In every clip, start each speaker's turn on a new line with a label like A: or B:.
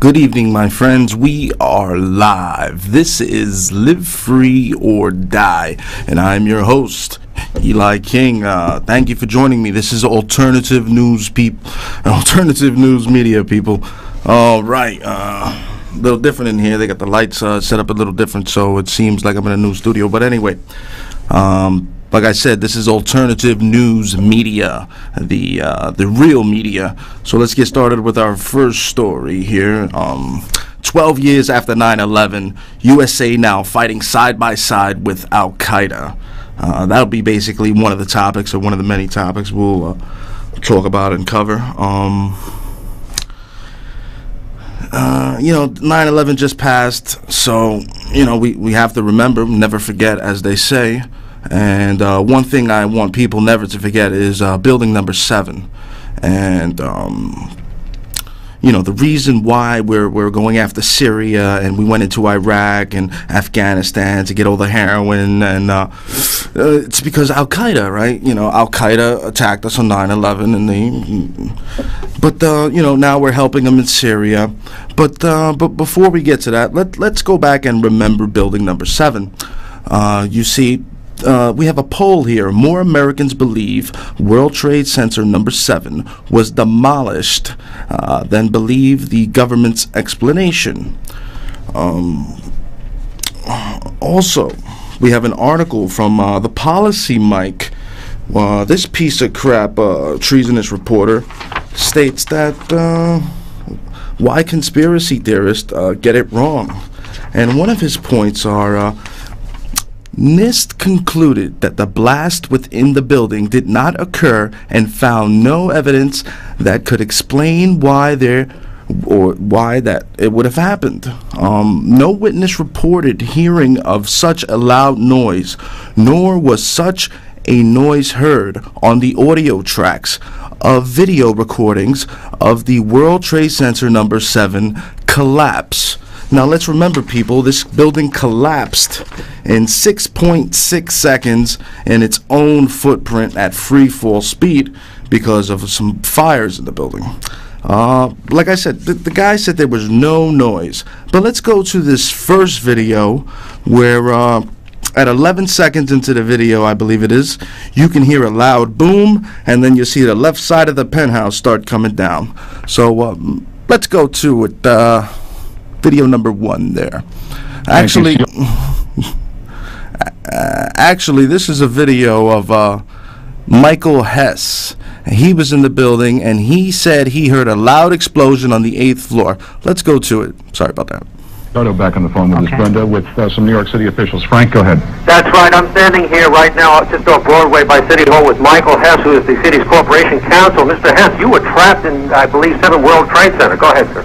A: Good evening, my friends. We are live. This is Live Free or Die, and I'm your host, Eli King. Thank you for joining me. This is alternative news media, people. All right, a little different in here. They got the lights set up a little different, so it seems like I'm in a new studio. But anyway, like I said, this is alternative news media, the real media. So let's get started with our first story here. 12 years after 9/11, USA now fighting side by side with Al-Qaeda. That'll be basically one of the topics, or one of the many topics we'll talk about and cover. 9/11 just passed, so we have to remember, never forget, as they say. And one thing I want people never to forget is building number 7. And the reason why we're going after Syria, and we went into Iraq and Afghanistan to get all the heroin, and it's because Al-Qaeda, right? Al-Qaeda attacked us on 9/11, and now we're helping them in Syria. But before we get to that, let's go back and remember building number 7. You see, we have a poll here. More Americans believe World Trade Center number 7 was demolished than believe the government's explanation. Also, we have an article from the Policy Mike. This piece of crap, treasonous reporter, states that why conspiracy theorists get it wrong. And one of his points are NIST concluded that the blast within the building did not occur and found no evidence that could explain why that it would have happened. No witness reported hearing of such a loud noise, nor was such a noise heard on the audio tracks of video recordings of the World Trade Center number 7 collapse. Now let's remember, people, this building collapsed in 6.6 seconds in its own footprint at free fall speed because of some fires in the building. Like I said, the guy said there was no noise. But let's go to this first video where at 11 seconds into the video, I believe it is, you can hear a loud boom, and then you see the left side of the penthouse start coming down. So let's go to it. Video number 1 there. Actually, this is a video of Michael Hess. He was in the building, and he said he heard a loud explosion on the 8th floor. Let's go to it. Sorry about that.
B: Ricardo back on the phone with us, Brenda, with some New York City officials. Frank, go ahead.
C: That's right. I'm standing here right now just off Broadway by City Hall with Michael Hess, who is the city's corporation counsel. Mr. Hess, you were trapped in, I believe, 7 World Trade Center. Go ahead, sir.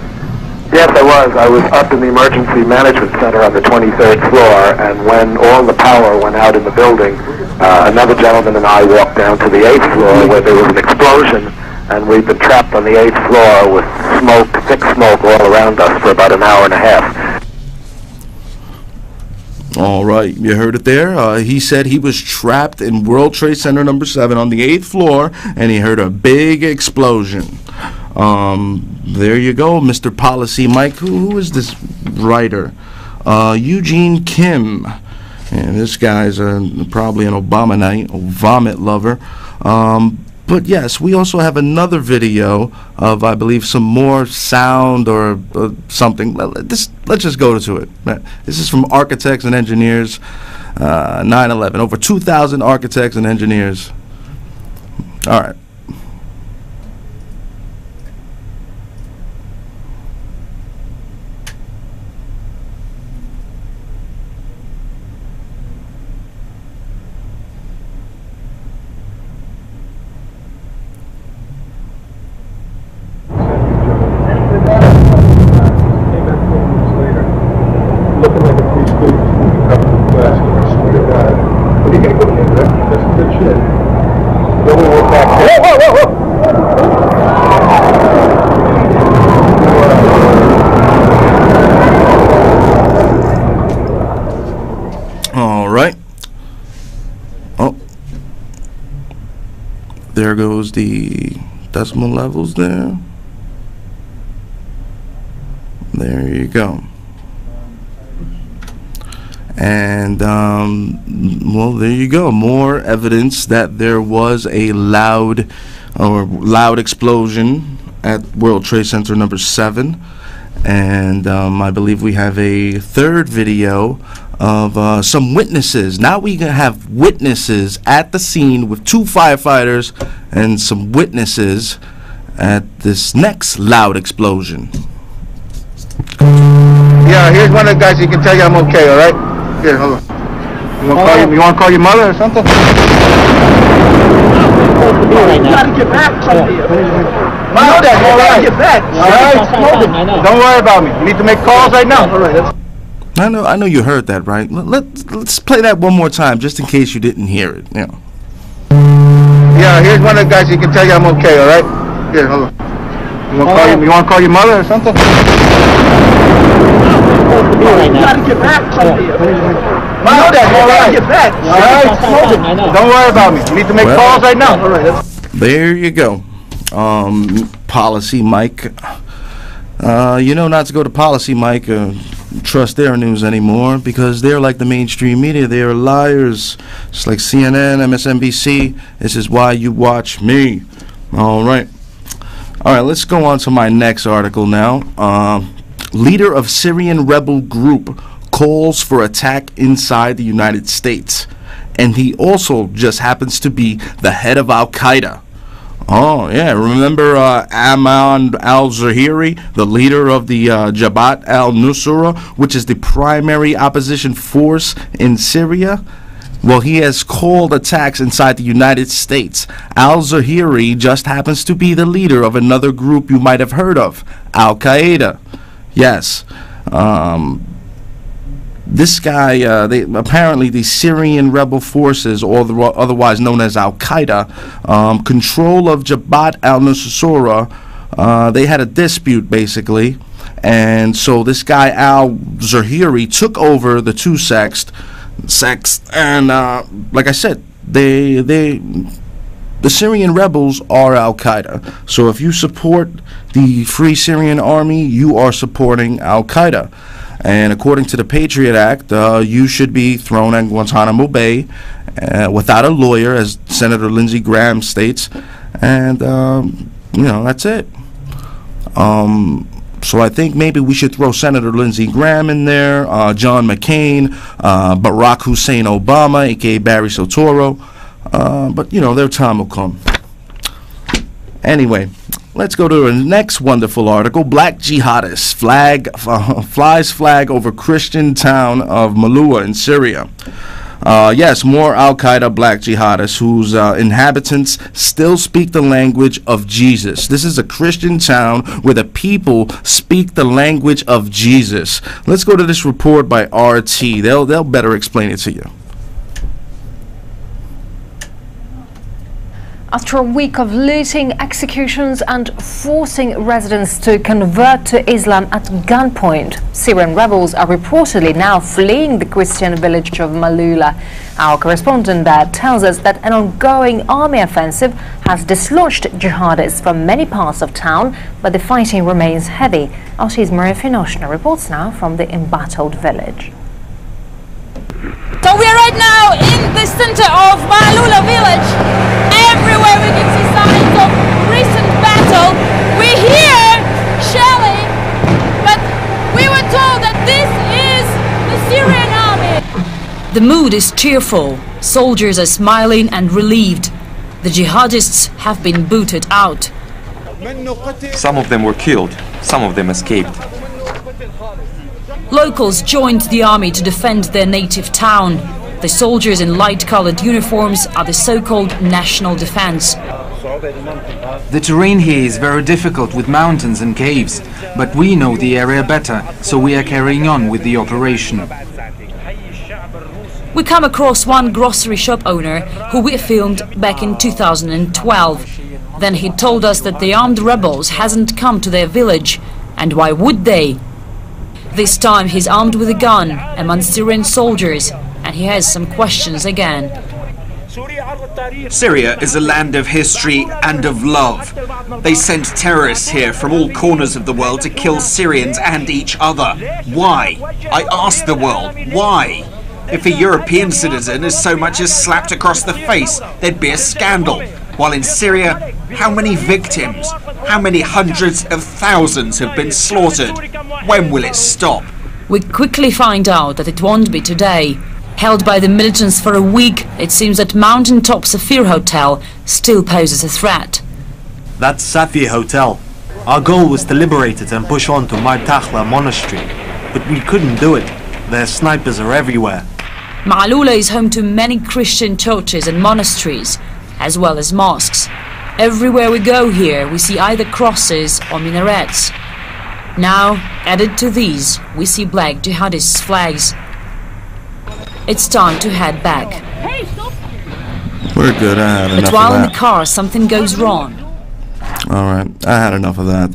D: Yes, I was. I was up in the emergency management center on the 23rd floor, and when all the power went out in the building, another gentleman and I walked down to the 8th floor where there was an explosion, and we've been trapped on the 8th floor with smoke, thick smoke all around us for about an hour and a half.
A: All right, you heard it there. He said he was trapped in World Trade Center number 7 on the 8th floor, and he heard a big explosion. There you go, Mr. Policy Mike. Who is this writer? Eugene Kim. And this guy's probably an Obama-nite, a vomit lover. But yes, we also have another video of, I believe, some more sound or something. Let's just go to it. This is from Architects and Engineers, 9/11. Over 2,000 architects and engineers. All right. All right. Oh, there goes the decimal levels there. There you go. And well, there you go. More evidence that there was a loud explosion at World Trade Center number 7. And I believe we have a third video of some witnesses. Now we can have witnesses at the scene with 2 firefighters and some witnesses at this next loud explosion.
E: Yeah, here's one of the guys who can tell you I'm okay, all right? Here, hold on. You want to call your mother or something? You gotta get back from here. I know that, all right. Get back. All right? Don't worry about me. You need to make calls right now. All right.
A: I know you heard that, right? Let's play that one more time, just in case you didn't hear it. Yeah.
E: Yeah, here's one of the guys who can tell you I'm okay, all right? Here, hold on. You want to call your mother or something? You gotta get back from here. I know that, all right. Get back. All right? Don't worry about me. You need to make calls right now. All right.
A: There you go. Policy Mike. You know not to go to Policy Mike, trust their news anymore, because they're like the mainstream media. They are liars. It's like CNN, MSNBC. This is why you watch me. All right, let's go on to my next article now. Leader of Syrian rebel group calls for attack inside the United States. And he also just happens to be the head of Al-Qaeda. Oh, yeah. Remember Ayman al-Zawahiri, the leader of the Jabhat al-Nusra, which is the primary opposition force in Syria? Well, he has called attacks inside the United States. Al-Zawahiri just happens to be the leader of another group you might have heard of, Al-Qaeda. Yes. This guy, apparently the Syrian rebel forces, or otherwise known as Al-Qaeda, control of Jabhat al-Nusra, they had a dispute basically, and so this guy Al-Zawahiri took over the two sects, and like I said, the Syrian rebels are Al-Qaeda. So if you support the Free Syrian Army, you are supporting Al-Qaeda. And according to the Patriot Act, you should be thrown in Guantanamo Bay without a lawyer, as Senator Lindsey Graham states. And, you know, that's it. So I think maybe we should throw Senator Lindsey Graham in there, John McCain, Barack Hussein Obama, a.k.a. Barry Soetoro. But, you know, their time will come. Anyway, let's go to the next wonderful article. Black jihadist flies flag over Christian town of Malua in Syria. Yes, more Al-Qaeda black jihadists whose inhabitants still speak the language of Jesus. This is a Christian town where the people speak the language of Jesus. Let's go to this report by RT. They'll better explain it to you.
F: After a week of looting, executions and forcing residents to convert to Islam at gunpoint, Syrian rebels are reportedly now fleeing the Christian village of Malula. Our correspondent there tells us that an ongoing army offensive has dislodged jihadists from many parts of town, but the fighting remains heavy. RT's Maria Finoshna reports now from the embattled village.
G: So we are right now in the center of Malula village. Everywhere we can see signs of recent battle. We hear shelling, but we were told that this is the Syrian army.
H: The mood is cheerful. Soldiers are smiling and relieved. The jihadists have been booted out.
I: Some of them were killed, some of them escaped.
H: Locals joined the army to defend their native town. The soldiers in light-colored uniforms are the so-called national defense.
J: The terrain here is very difficult with mountains and caves, but we know the area better, so we are carrying on with the operation.
H: We come across one grocery shop owner who we filmed back in 2012. Then he told us that the armed rebels hasn't come to their village, and why would they? This time he's armed with a gun among Syrian soldiers, and he has some questions again.
K: Syria is a land of history and of love. They sent terrorists here from all corners of the world to kill Syrians and each other. Why? I ask the world, why? If a European citizen is so much as slapped across the face, there'd be a scandal. While in Syria, how many victims, how many hundreds of thousands have been slaughtered? When will it stop?
H: We quickly find out that it won't be today. Held by the militants for a week, it seems that mountaintop Safir Hotel still poses a threat.
L: That's Safir Hotel. Our goal was to liberate it and push on to Martakhla Monastery, but we couldn't do it. Their snipers are everywhere.
H: Ma'aloula is home to many Christian churches and monasteries, as well as mosques. Everywhere we go here, we see either crosses or minarets. Now, added to these, we see black jihadist flags. It's time to head back.
A: We're good. I had enough
H: But while
A: of
H: in
A: that.
H: the car, something goes wrong.
A: All right, I had enough of that.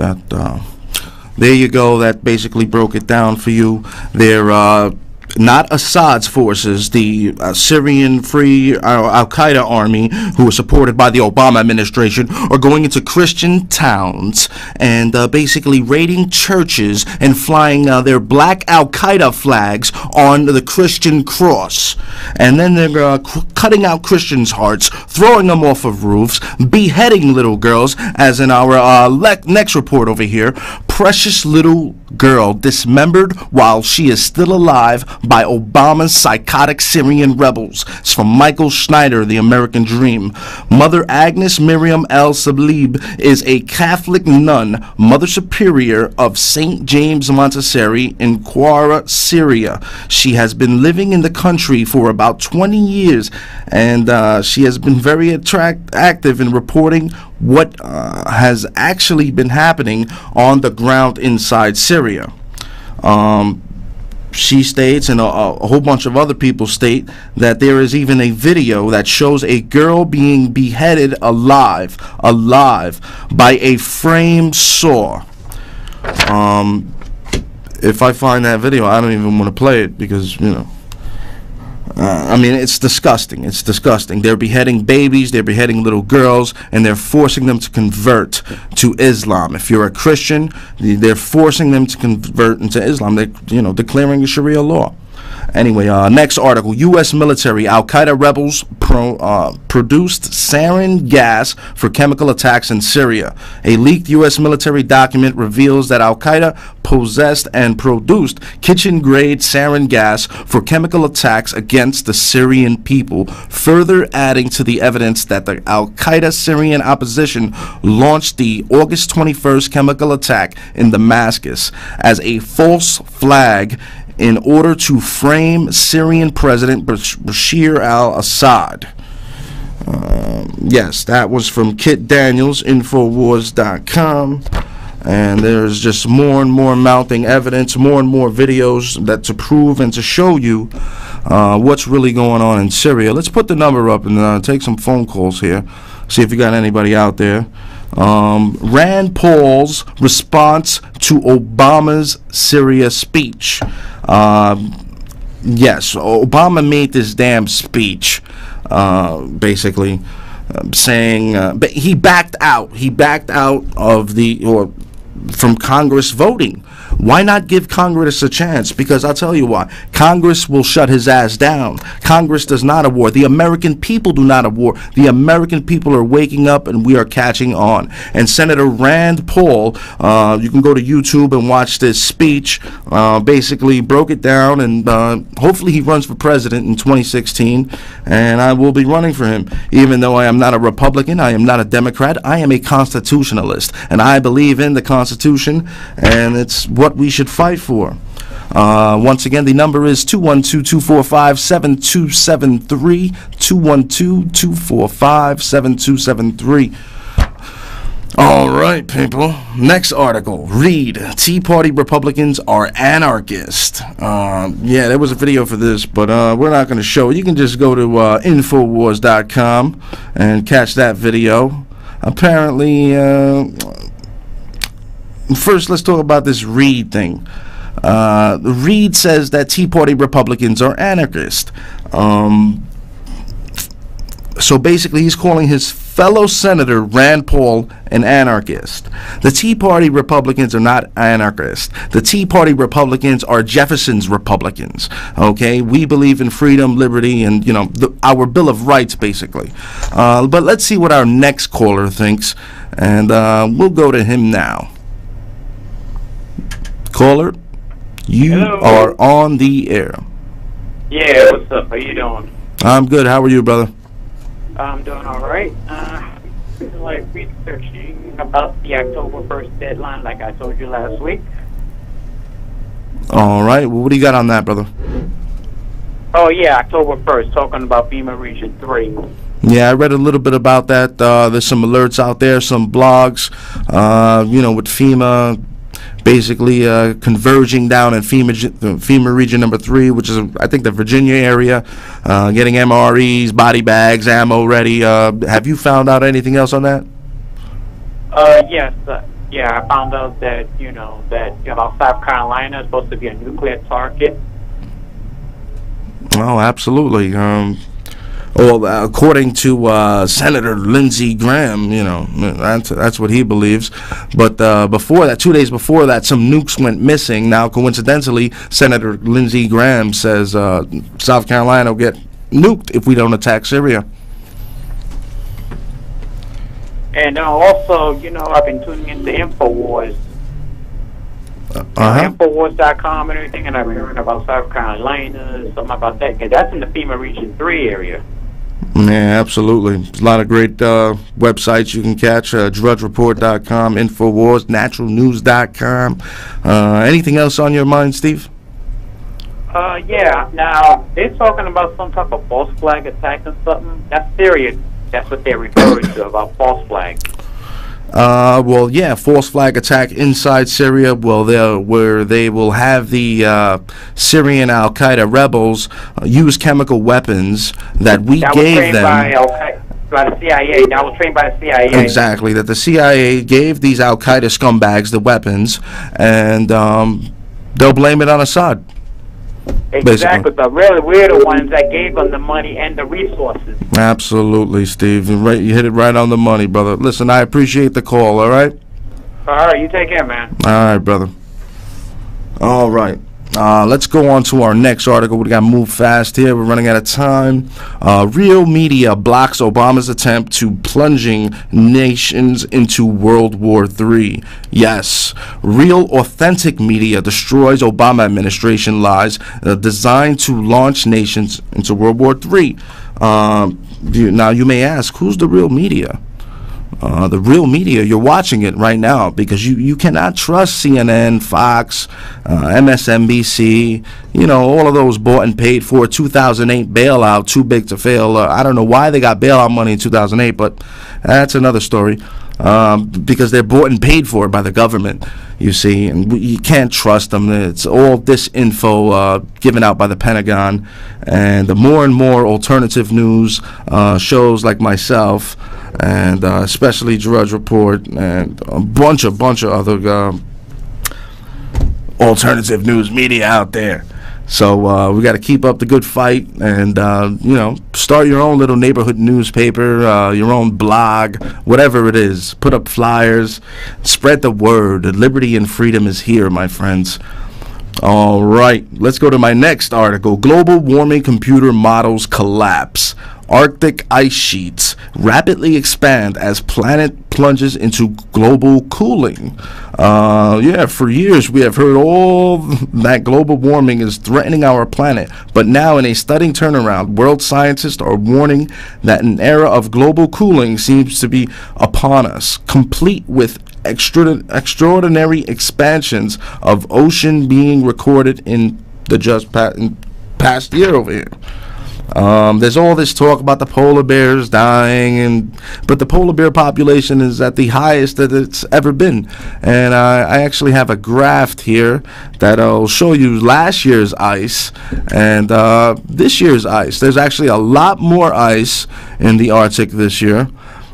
A: There you go. That basically broke it down for you. They're not Assad's forces, the Syrian Free Al-Qaeda army, who are supported by the Obama administration, are going into Christian towns and basically raiding churches and flying their black Al-Qaeda flags on the Christian cross. And then they're cutting out Christians' hearts, throwing them off of roofs, beheading little girls, as in our next report over here. Precious little girl dismembered while she is still alive by Obama's psychotic Syrian rebels. It's from Michael Schneider, The American Dream. Mother Agnes Miriam El Sablib is a Catholic nun, Mother Superior of St. James Montessori in Quara, Syria. She has been living in the country for about 20 years, and she has been very active in reporting what has actually been happening on the ground inside Syria. She states, and a whole bunch of other people state, that there is even a video that shows a girl being beheaded alive by a frame saw. If I find that video, I don't even want to play it because, you know, I mean, it's disgusting. It's disgusting. They're beheading babies, they're beheading little girls, and they're forcing them to convert to Islam. If you're a Christian, they're forcing them to convert into Islam. They're, you know, declaring a Sharia law. Anyway, next article. U.S. military, Al-Qaeda rebels produced sarin gas for chemical attacks in Syria. A leaked U.S. military document reveals that Al-Qaeda possessed and produced kitchen-grade sarin gas for chemical attacks against the Syrian people, further adding to the evidence that the Al-Qaeda Syrian opposition launched the August 21st chemical attack in Damascus as a false flag in order to frame Syrian President Bashar al-Assad. Yes, that was from Kit Daniels, Infowars.com. And there's just more and more mounting evidence, more and more videos that to prove and to show you what's really going on in Syria. Let's put the number up and take some phone calls here. See if you got anybody out there. Rand Paul's response to Obama's Syria speech. Yes, Obama made this damn speech, basically saying, but he backed out. He backed out of from Congress voting. Why not give Congress a chance? Because I'll tell you why. Congress will shut his ass down. Congress does not award. The American people do not award. The American people are waking up and we are catching on. And Senator Rand Paul, you can go to YouTube and watch this speech, basically broke it down, and hopefully he runs for president in 2016, and I will be running for him. Even though I am not a Republican, I am not a Democrat, I am a constitutionalist, and I believe in the Constitution, and it's what we should fight for. Once again, the number is 212-245-7273, 212-245-7273. All right, people. Next article. Read, Tea Party Republicans are anarchists. Yeah, there was a video for this, but we're not going to show it. You can just go to Infowars.com and catch that video. Apparently, first, let's talk about this Reed thing. Reed says that Tea Party Republicans are anarchists. So basically, he's calling his fellow Senator Rand Paul an anarchist. The Tea Party Republicans are not anarchists. The Tea Party Republicans are Jefferson's Republicans. Okay, we believe in freedom, liberty, and our Bill of Rights, basically. But let's see what our next caller thinks, and we'll go to him now. Caller, you are on the air.
M: Yeah, what's up? How you doing?
A: I'm good. How are you, brother?
M: I'm doing all right. Like researching about the October 1st deadline, like I told you last week.
A: All right. Well, what do you got on that, brother?
M: Oh yeah, October 1st, talking about FEMA Region 3.
A: Yeah, I read a little bit about that. There's some alerts out there, some blogs, with FEMA basically converging down in FEMA Region number 3, which is, I think, the Virginia area, getting MREs, body bags, ammo ready. Have you found out anything else on that?
M: Yes. Yeah, I found out that, that South Carolina is supposed to be a nuclear target.
A: Oh, absolutely. Well, according to Senator Lindsey Graham, that's what he believes. But before that, 2 days before that, some nukes went missing. Now, coincidentally, Senator Lindsey Graham says South Carolina will get nuked if we don't attack Syria.
M: And also, I've been tuning into InfoWars. Infowars.com and everything, and I've been hearing about South Carolina, something about that. That's in the FEMA Region 3 area.
A: Yeah, absolutely. There's a lot of great websites you can catch. DrudgeReport.com, InfoWars, NaturalNews.com. Anything else on your mind, Steve?
M: Yeah. Now, they're talking about some type of false flag attack or something. That's Syria. That's what they're referring to, about false flag.
A: Well, yeah, false flag attack inside Syria. Well, where they will have the Syrian Al-Qaeda rebels use chemical weapons that we gave them.
M: By the CIA. That was trained by the CIA.
A: Exactly, that the CIA gave these Al-Qaeda scumbags the weapons, and they'll blame it on Assad.
M: Exactly, the really weird ones that gave them the money and the resources.
A: Absolutely, Steve. You hit it right on the money, brother. Listen, I appreciate the call, all right?
M: All right, you take care, man.
A: All right, brother. All right. Let's go on to our next article. We got to move fast here. We're running out of time. Real media blocks Obama's attempt to plunging nations into World War III. Yes, real authentic media destroys Obama administration lies designed to launch nations into World War III. Now, you may ask, who's the real media? The real media, you're watching it right now, because you cannot trust CNN, Fox, MSNBC, all of those bought and paid for. 2008 bailout, too big to fail. I don't know why they got bailout money in 2008, but that's another story. Because they're bought and paid for by the government, you see, and you can't trust them. It's all disinfo given out by the Pentagon, and the more and more alternative news shows like myself, and especially Drudge Report, and a bunch of other alternative news media out there. So we got to keep up the good fight, and start your own little neighborhood newspaper, your own blog, whatever it is. Put up flyers, spread the word. Liberty and freedom is here, my friends. All right, let's go to my next article. Global warming computer models collapse. Arctic ice sheets rapidly expand as planet plunges into global cooling. Yeah, for years we have heard all that global warming is threatening our planet, but now in a stunning turnaround, world scientists are warning that an era of global cooling seems to be upon us, complete with extraordinary expansions of ocean being recorded in the past year over here. There's all this talk about the polar bears dying, but the polar bear population is at the highest that it's ever been. And I actually have a graph here that'll show you last year's ice and this year's ice. There's actually a lot more ice in the Arctic this year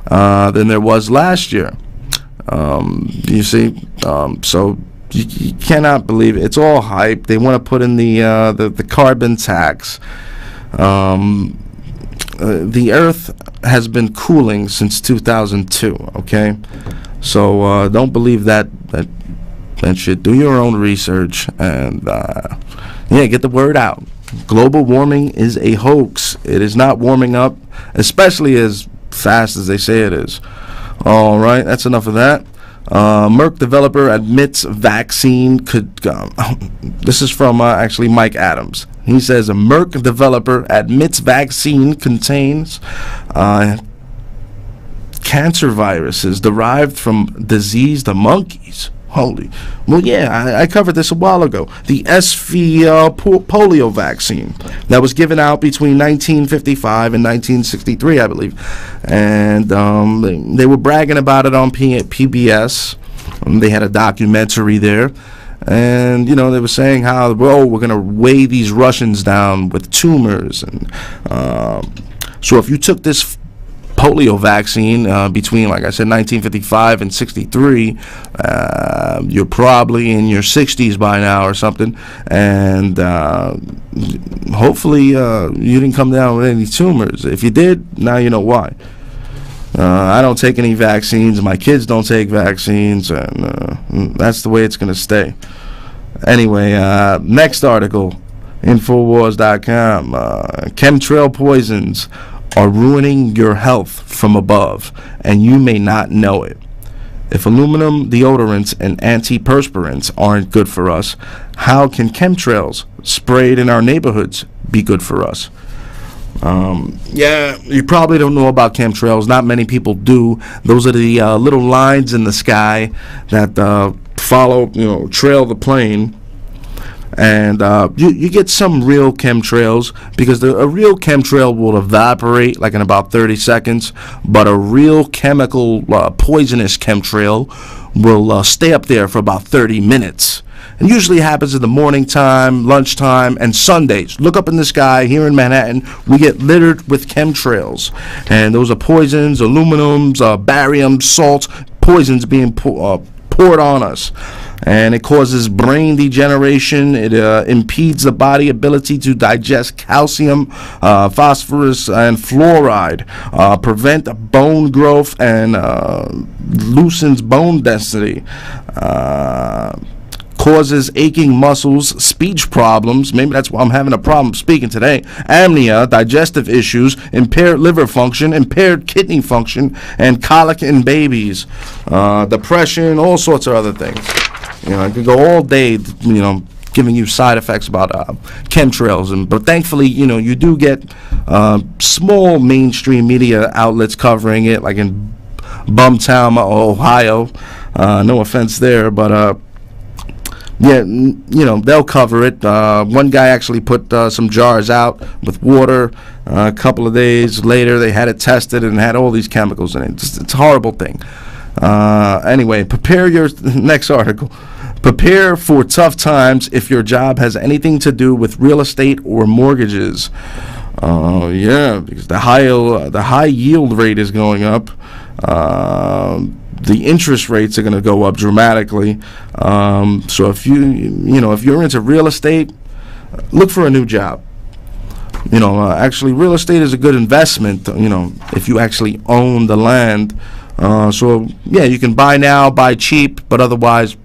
A: than there was last year. You see, so you cannot believe it. It's all hype. They want to put in the carbon tax. the Earth has been cooling since 2002. Okay, so don't believe that shit. Do your own research and get the word out. Global warming is a hoax. It is not warming up, especially as fast as they say it is. All right, that's enough of that. Merck developer admits vaccine could. This is from actually Mike Adams. He says a Merck developer admits vaccine contains cancer viruses derived from diseased monkeys. Holy, well, yeah, I covered this a while ago. The SV polio vaccine that was given out between 1955 and 1963, I believe, and they were bragging about it on PBS. They had a documentary there, and they were saying how, we're going to weigh these Russians down with tumors, and so if you took this polio vaccine between, like I said, 1955 and 63, you're probably in your 60s by now or something, and hopefully you didn't come down with any tumors. If you did, now you know why. I don't take any vaccines. My kids don't take vaccines, and that's the way it's going to stay. Anyway, next article, Infowars.com. Chemtrail poisons are ruining your health from above, and you may not know it. If aluminum deodorants and antiperspirants aren't good for us, how can chemtrails sprayed in our neighborhoods be good for us? You probably don't know about chemtrails. Not many people do. Those are the little lines in the sky that trail the plane. And you get some real chemtrails, because a real chemtrail will evaporate like in about 30 seconds, but a real chemical poisonous chemtrail will stay up there for about 30 minutes. And usually happens in the morning time, lunchtime, and Sundays. Look up in the sky here in Manhattan. We get littered with chemtrails, and those are poisons, aluminums, barium, salts, poisons being poured on us. And it causes brain degeneration. It impedes the body's ability to digest calcium, phosphorus, and fluoride, prevent bone growth, and loosens bone density. Causes aching muscles, speech problems. Maybe that's why I'm having a problem speaking today. Amnesia, digestive issues, impaired liver function, impaired kidney function, and colic in babies. Depression, all sorts of other things. I could go all day, giving you side effects about chemtrails. But thankfully, you do get small mainstream media outlets covering it, like in Bumtown, Ohio. No offense there, but they'll cover it. One guy actually put some jars out with water. A couple of days later, they had it tested and had all these chemicals in it. It's a horrible thing. Anyway, next article. Prepare for tough times if your job has anything to do with real estate or mortgages. Because the high yield rate is going up. The interest rates are going to go up dramatically. So if you're into real estate, look for a new job. Actually, real estate is a good investment. If you actually own the land. You can buy now, buy cheap, but otherwise,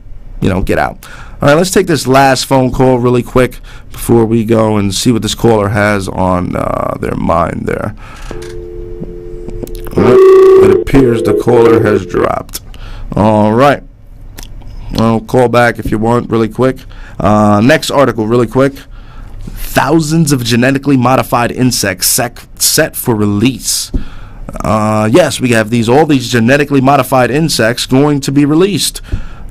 A: get out. All right, let's take this last phone call really quick before we go and see what this caller has on their mind there. It appears the caller has dropped. All right. I'll call back if you want really quick. Next article really quick. Thousands of genetically modified insects set for release. Yes, we have all these genetically modified insects going to be released.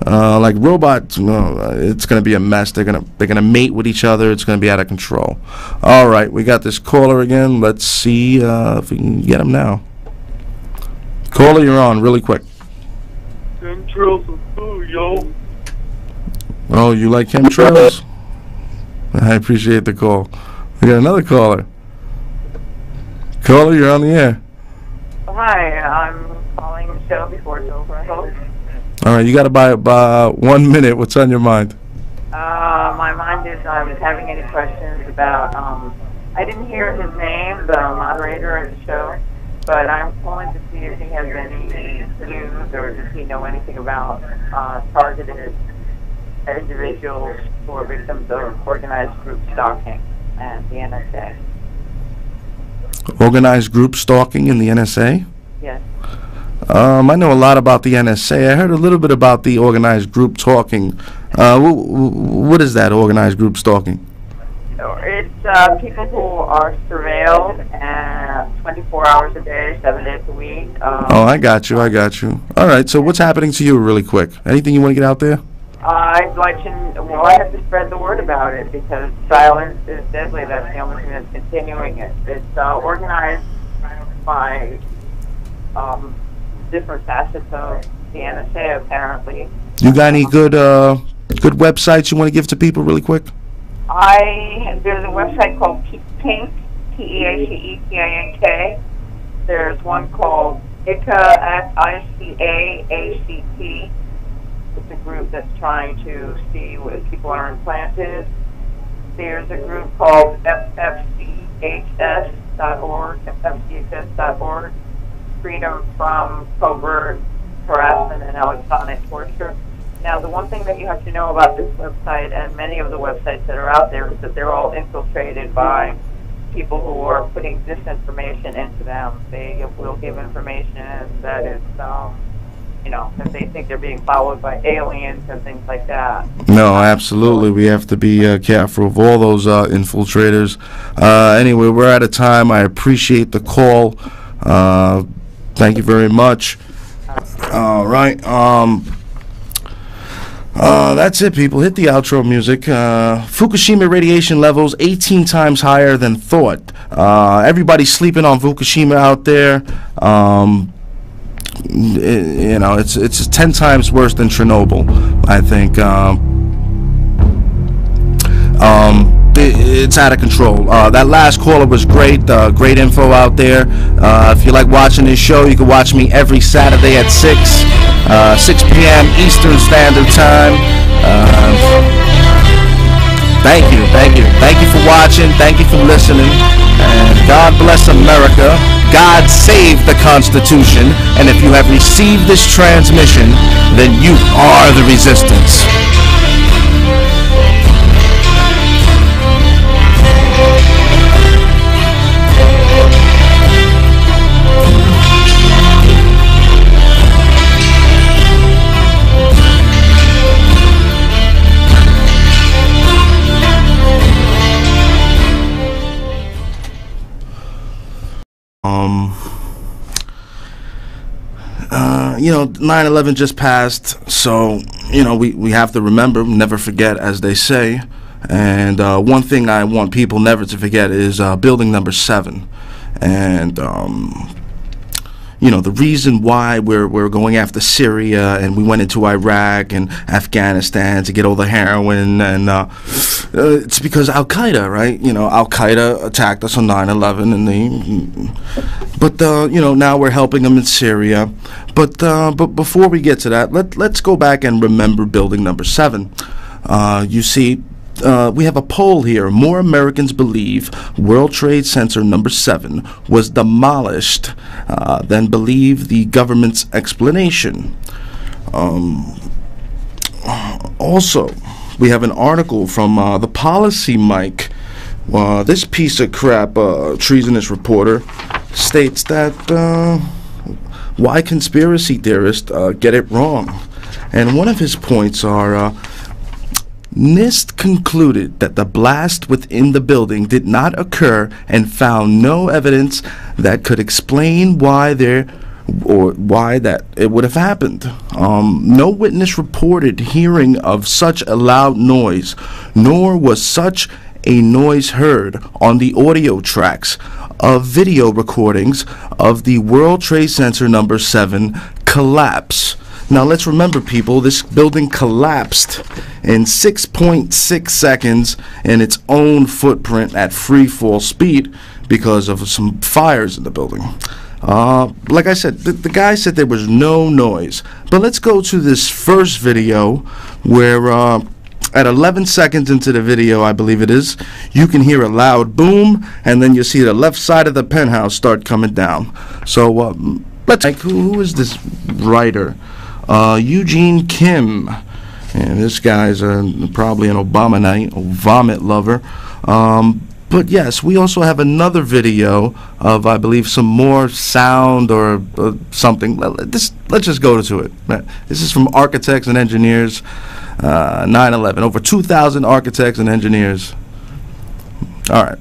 A: Like robots, it's going to be a mess. They're gonna mate with each other. It's going to be out of control. All right, we got this caller again. Let's see if we can get him now. Caller, you're on, really quick.
N: Chemtrails are food, yo.
A: Oh, you like chemtrails? I appreciate the call. We got another caller. Caller, you're on the air.
O: Hi, I'm calling the show before it's over, I hope.
A: All right, you got to buy about 1 minute. What's on your mind?
O: My mind is I was having any questions about I didn't hear his name, the moderator of the show, but I'm calling to see if he has any news or does he know anything about targeted individuals who are victims of organized group stalking and the NSA.
A: Organized group stalking in the NSA?
O: Yes.
A: I know a lot about the NSA. I heard a little bit about the organized group talking. What is that, organized group stalking?
O: It's people who are surveilled 24 hours a day, 7 days a week.
A: Oh, I got you. All right, so what's happening to you really quick? Anything you want to get out there?
O: I'd like to, well, I have to spread the word about it because silence is deadly. That's the only thing that's continuing it. It's organized by different facets of the NSA, apparently.
A: You got any good websites you want to give to people really quick?
O: There's a website called Pink, P-E-A-C-E-T-I-N-K. There's one called ICA, I-C-A-A-C-T. It's a group that's trying to see if people are implanted. There's a group called FFCHS.org, FFCHS.org, Freedom from Covert Harassment and Electronic Torture. Now, the one thing that you have to know about this website and many of the websites that are out there is that they're all infiltrated by people who are putting disinformation into them. They will give information that is, that they think they're being followed by aliens and things like that.
A: No, absolutely. We have to be careful of all those infiltrators. Anyway, we're out of time. I appreciate the call. Thank you very much. All right. That's it, people. Hit the outro music. Fukushima radiation levels 18 times higher than thought. Everybody's sleeping on Fukushima out there. It's 10 times worse than Chernobyl, I think. It's out of control. That last caller was great. Great info out there. If you like watching this show, you can watch me every Saturday at 6 p.m. Eastern Standard Time. Thank you for watching. Thank you for listening. And God bless America. God save the Constitution. And if you have received this transmission, then you are the resistance. You know, 9/11 just passed, so, you know, we have to remember, never forget, as they say. And one thing I want people never to forget is building number 7. And, you know, the reason why we're going after Syria and we went into Iraq and Afghanistan to get all the heroin, and it's because Al-Qaeda, right? You know, Al-Qaeda attacked us on 9/11, and you know, now we're helping them in Syria. But before we get to that, let's go back and remember building number 7. You see, we have a poll here. More Americans believe World Trade Center number 7 was demolished than believe the government's explanation. Also, we have an article from the Policy Mike. This piece of crap, treasonous reporter, states that why conspiracy theorists get it wrong. And one of his points are NIST concluded that the blast within the building did not occur and found no evidence that could explain why that it would have happened. No witness reported hearing of such a loud noise, nor was such a noise heard on the audio tracks of video recordings of the World Trade Center number 7 collapse. Now let's remember, people, this building collapsed in 6.6 seconds in its own footprint at free fall speed because of some fires in the building. Like I said, the guy said there was no noise. But let's go to this first video where At 11 seconds into the video, I believe it is, you can hear a loud boom, and then you see the left side of the penthouse start coming down. So let's who is this writer? Eugene Kim. And this guy's probably an Obama-nite, a vomit lover. But yes, we also have another video of, I believe, some more sound or something. Let's just go to it. This is from Architects and Engineers, 9/11. Over 2,000 architects and engineers. All right.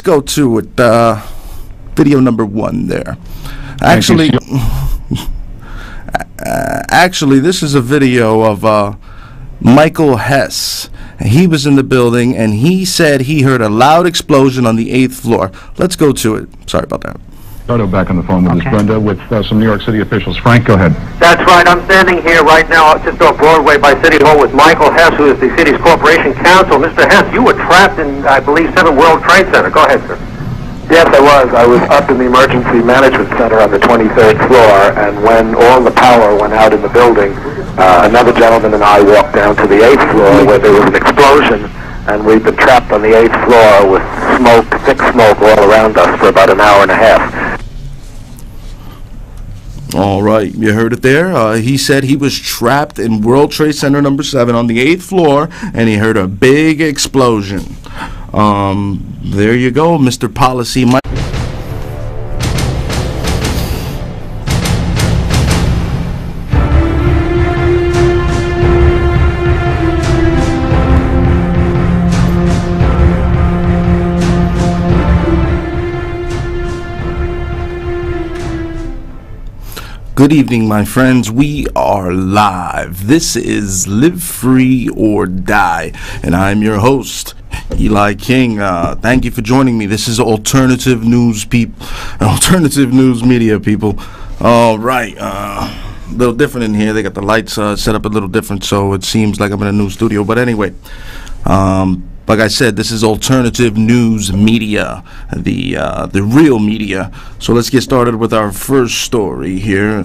A: Go to it. Video number 1 there. Actually, this is a video of Michael Hess. He was in the building, and he said he heard a loud explosion on the 8th floor. Let's go to it. Sorry about that.
B: Ricardo back on the phone with us, Brenda, with some New York City officials. Frank, go ahead.
C: That's right. I'm standing here right now just off Broadway by City Hall with Michael Hess, who is the city's corporation counsel. Mr. Hess, you were trapped in, I believe, 7 World Trade Center. Go ahead, sir.
D: Yes, I was. I was up in the emergency management center on the 23rd floor, and when all the power went out in the building, another gentleman and I walked down to the 8th floor where there was an explosion, and we've been trapped on the 8th floor with smoke, thick smoke all around us for about an hour and a half.
A: All right, you heard it there. He said he was trapped in World Trade Center number 7 on the 8th floor, and he heard a big explosion. There you go, Mr. Policy Mike. Good evening, my friends. We are live. This is Live Free or Die, and I'm your host, Eli King. Thank you for joining me. This is alternative news alternative news media, people. All right, a little different in here. They got the lights set up a little different, so it seems like I'm in a new studio. But anyway, like I said, this is alternative news media, the real media. So let's get started with our first story here.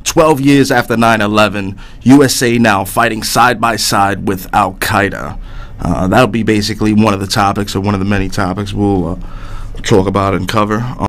A: 12 years after 9/11, USA now fighting side by side with Al-Qaeda. That'll be basically one of the topics, or one of the many topics we'll talk about and cover.